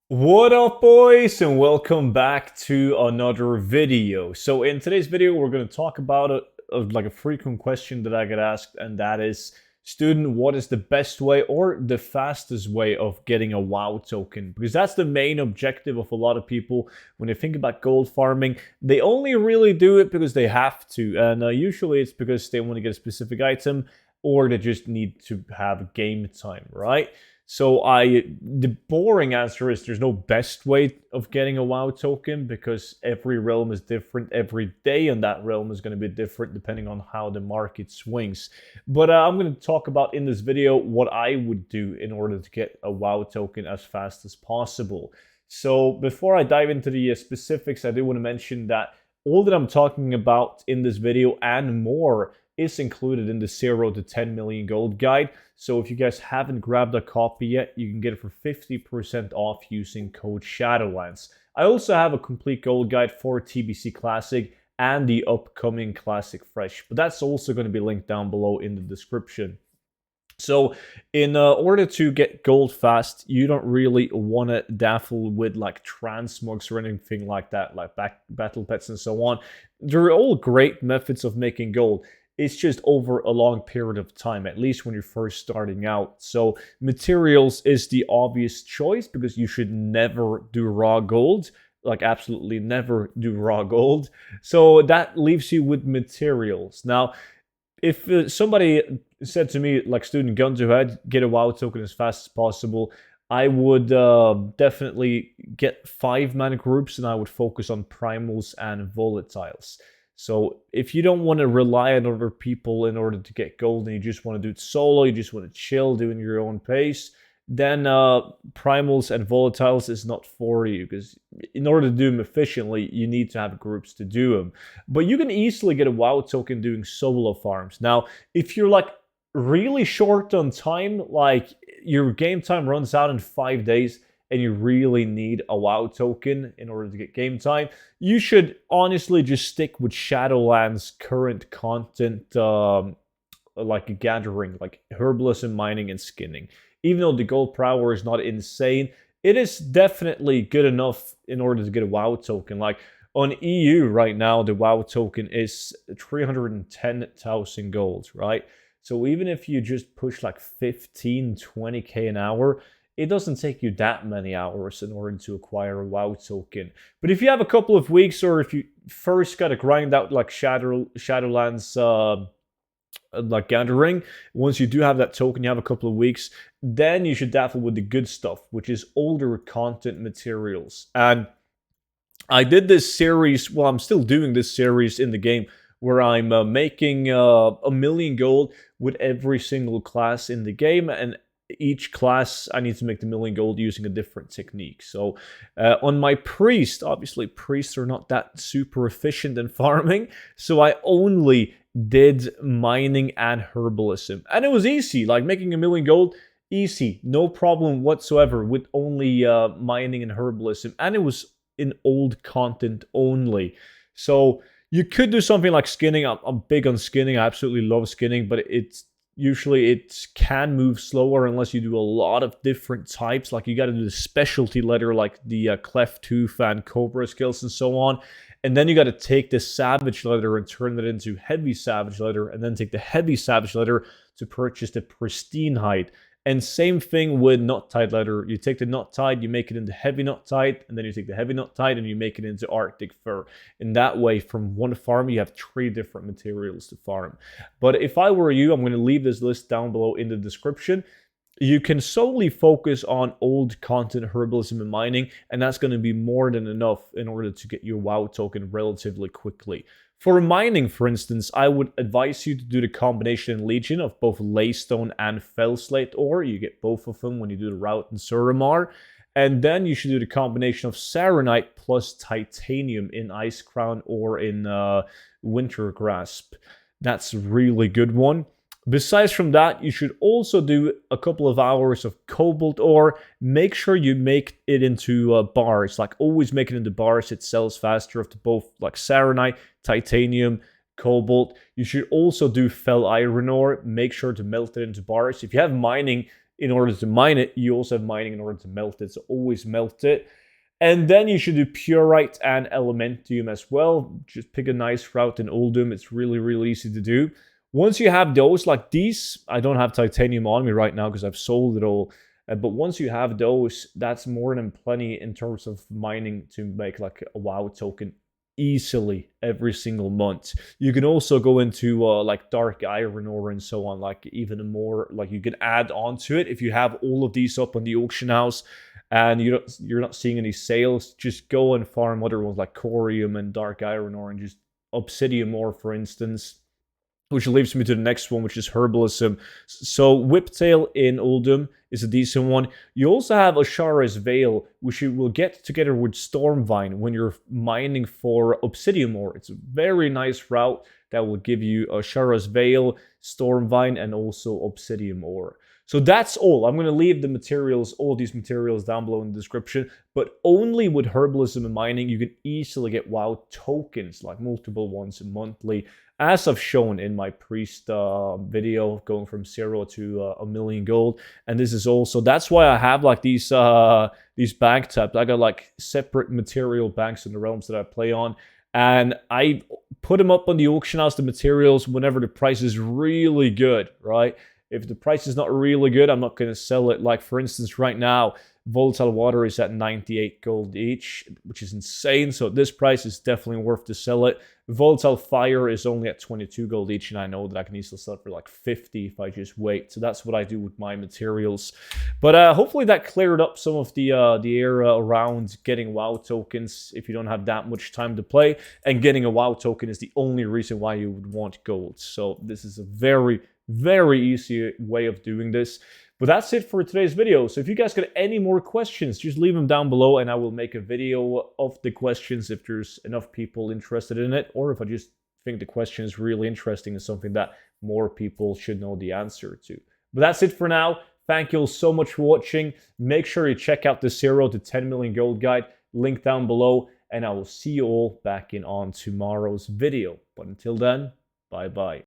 What up, boys, and welcome back to another video. So in today's video, we're going to talk about a frequent question that I get asked, and that is, student, what is the best way or the fastest way of getting a WoW token? Because that's the main objective of a lot of people when they think about gold farming. They only really do it because they have to, and usually it's because they want to get a specific item or they just need to have game time, right? So the boring answer is there's no best way of getting a WoW token because every realm is different. Every day in that realm is going to be different depending on how the market swings. But I'm going to talk about in this video what I would do in order to get a WoW token as fast as possible. So before I dive into the specifics, I do want to mention that all that I'm talking about in this video and more is included in the 0 to 10 million gold guide. So if you guys haven't grabbed a copy yet, you can get it for 50% off using code Shadowlands. I also have a complete gold guide for TBC Classic and the upcoming Classic Fresh, but that's also going to be linked down below in the description. So in order to get gold fast, you don't really want to daffle with like transmogs or anything like that, like battle pets and so on. They're all great methods of making gold. It's just over a long period of time, at least when you're first starting out. So materials is the obvious choice because you should never do raw gold. Like absolutely never do raw gold. So that leaves you with materials. Now, if somebody said to me, like, student, gun to head, get a WoW token as fast as possible, I would definitely get 5-man groups and I would focus on primals and volatiles. So if you don't want to rely on other people in order to get gold and you just want to do it solo, you just want to chill doing your own pace, then primals and volatiles is not for you, because in order to do them efficiently, you need to have groups to do them. But you can easily get a WoW token doing solo farms. Now, if you're like really short on time, like your game time runs out in 5 days and you really need a WoW token in order to get game time, you should honestly just stick with Shadowlands' current content, like gathering, like herbalism, mining, and skinning. Even though the gold per hour is not insane, it is definitely good enough in order to get a WoW token. Like on EU right now, the WoW token is 310,000 gold, right? So even if you just push like 15, 20k an hour, it doesn't take you that many hours in order to acquire a WoW token. But if you have a couple of weeks, or if you first got to grind out like Shadowlands like gathering, once you do have that token, you have a couple of weeks, then you should daffle with the good stuff, which is older content materials. And I did this series, well, I'm still doing this series in the game, where I'm making 1,000,000 gold with every single class in the game, and each class I need to make the 1,000,000 gold using a different technique. So on my priest, obviously priests are not that super efficient in farming, so I only did mining and herbalism, and it was easy. Like making 1,000,000 gold, easy, no problem whatsoever with only mining and herbalism, and it was in old content only. So you could do something like skinning. I'm big on skinning. I absolutely love skinning, but it's usually it can move slower unless you do a lot of different types. Like you got to do the specialty leather, like the cleft tooth and cobra skills and so on. And then you got to take the savage leather and turn it into heavy savage leather, and then take the heavy savage leather to purchase the pristine hide. And same thing with knot tied leather. You take the knot tied, you make it into heavy knot tied, and then you take the heavy knot tied and you make it into Arctic fur. In that way, from one farm, you have 3 different materials to farm. But if I were you, I'm going to leave this list down below in the description. You can solely focus on old content, herbalism, and mining, and that's going to be more than enough in order to get your WoW token relatively quickly. For mining, for instance, I would advise you to do the combination in Legion of both Laystone and Fellslate ore. You get both of them when you do the route in Suramar. And then you should do the combination of Saronite plus Titanium in Ice Crown or in Winter Grasp. That's a really good one. Besides from that, you should also do a couple of hours of cobalt ore. Make sure you make it into bars. Like always make it into bars. It sells faster of both like Saronite, titanium, cobalt. You should also do fell iron ore. Make sure to melt it into bars. If you have mining, in order to mine it. You also have mining in order to melt it, so always melt it. And then you should do Purite and Elementium as well. Just pick a nice route in Uldum. It's really, really easy to do. Once you have those, like these, I don't have Titanium on me right now because I've sold it all. But once you have those, that's more than plenty in terms of mining to make like a WoW token easily every single month. You can also go into like dark iron ore and so on, like even more, like you can add on to it if you have all of these up on the auction house and you're not seeing any sales. Just go and farm other ones like corium and dark iron ore and just obsidian ore, for instance. Which leads me to the next one, which is herbalism. So Whiptail in Uldum is a decent one. You also have Ashara's Veil, which you will get together with Stormvine when you're mining for obsidian ore. It's a very nice route that will give you Ashara's Veil, Stormvine, and also obsidian ore. So that's all. I'm going to leave the materials, all these materials down below in the description, but only with herbalism and mining, you can easily get WoW tokens, like multiple ones monthly, as I've shown in my priest video, going from 0 to 1,000,000 gold. And this is also, that's why I have like these bank tabs. I got like separate material banks in the realms that I play on. And I put them up on the auction house, the materials, whenever the price is really good, right? If the price is not really good, I'm not going to sell it. Like, for instance, right now, volatile water is at 98 gold each, which is insane. So at this price, it's definitely worth to sell it. Volatile fire is only at 22 gold each, and I know that I can easily sell it for like 50 if I just wait. So that's what I do with my materials. But hopefully that cleared up some of the area around getting WoW tokens if you don't have that much time to play. And getting a WoW token is the only reason why you would want gold. So this is a very, very easy way of doing this. But that's it for today's video. So if you guys got any more questions, just leave them down below and I will make a video of the questions if there's enough people interested in it, or if I just think the question is really interesting and something that more people should know the answer to. But that's it for now. Thank you all so much for watching. Make sure you check out the 0 to 10,000,000 gold guide, link down below, and I will see you all back in on tomorrow's video. But until then, bye-bye.